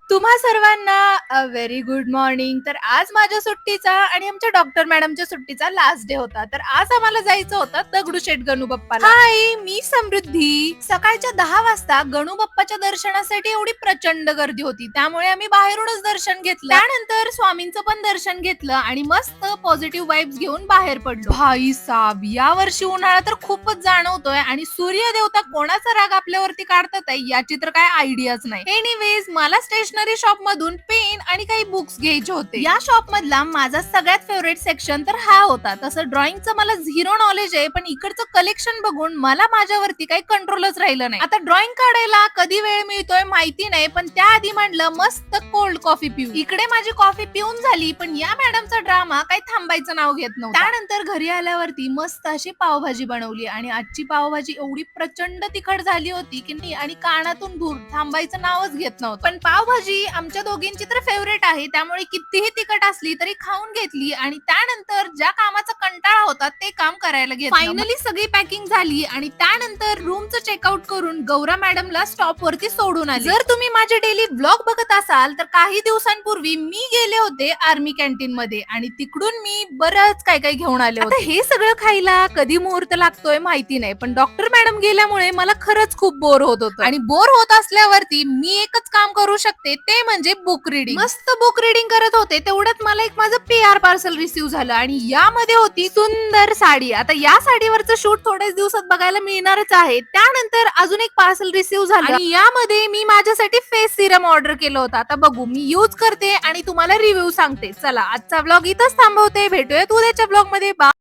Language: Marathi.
तुम्हा सर्वांना व्हेरी गुड मॉर्निंग. तर आज माझ्या सुट्टीचा आणि आमच्या डॉक्टर मॅडमच्या सुट्टीचा लास्ट डे होता. तर आज आम्हाला जायचं होतं दगडूशेठ गणूबाप्पाला. हाय, मी समृद्धी. सकाळच्या 10 वाजता गणूबाप्पाच्या दर्शनासाठी एवढी प्रचंड गर्दी होती. त्यामुळे आम्ही बाहेरूनच दर्शन घेतलं. त्यानंतर स्वामींचं पण दर्शन घेतलं आणि मस्त पॉझिटिव्ह वाईब्स घेऊन बाहेर पडलो. भाई साब, या वर्षी उन्हाळा तर खूपच जाणवतोय आणि सूर्यदेवता कोणाचा राग आपल्यावरती काढतात आहे याची तर काय आयडियाच नाही. एनिवेज, मला स्टेशनरी शॉप मधून पेन आणि काही बुक्स घ्यायचे होते. या शॉप मधला माझा सगळ्यात फेवरेट सेक्शन तर हा होता. तसं ड्रॉइंगचं मला झिरो नॉलेज आहे, पण इकडचं कलेक्शन बघून मला माझ्यावरती काही कंट्रोलच राहिलं नाही. आता ड्रॉइंग काढायला कधी वेळ मिळतोय माहिती नाही, पण त्याआधी म्हणलं मस्त कोल्ड कॉफी पिऊ. इकडे माझी कॉफी पिऊन झाली, पण या मॅडमचा ड्रामा काही थांबायचं नाव घेत नव्हता. त्यानंतर घरी आल्यावरती मस्त अशी पावभाजी बनवली आणि आजची पावभाजी एवढी प्रचंड तिखट झाली होती की नाही, आणि कानातून धूर थांबायचं नावच घेत नव्हतं. पण पावभाजी आमच्या दोघींची तर फेवरेट आहे, त्यामुळे कितीही तिखट असली तरी खाऊन घेतली आणि त्यानंतर ज्या कामाचा कंटाळा होता ते काम करायला घेतलं. फायनली सगळी पॅकिंग झाली आणि त्यानंतर रूमचं चेकआउट करून गौरा मॅडमला स्टॉप वरती सोडून आले. जर तुम्ही माझे डेली ब्लॉग बघत असाल तर काही दिवसांपूर्वी मी गेले होते आर्मी कॅन्टीन मध्ये आणि तिकडून मी बरंच काय काय घेऊन आले होते. हे सगळं खायला कधी मुहूर्त लागतोय माहिती नाही, पण डॉक्टर मॅडम गेल्यामुळे मला खरंच खूप बोर होत होतं आणि बोर होत असल्यावरती मी एकच काम करू शकते, ते म्हणजे बुक रिडिंग. मस्त बुक रिडिंग करत होते तेवढ्यात मला एक माझं PR पार्सल रिसीव्ह झालं आणि यामध्ये होती सुंदर साडी. आता या साडीवरचं शूट थोड्याच दिवसात बघायला मिळणारच आहे. त्यानंतर अजून एक पार्सल रिसीव्ह झालं आणि यामध्ये मी माझ्यासाठी फेस सिरम ऑर्डर केलं होतं. आता बघू, मी यूज करते आणि तुम्हाला रिव्ह्यू सांगते. चला, आजचा ब्लॉग इथंच थांबवते. भेटूयात उद्याच्या ब्लॉग मध्ये.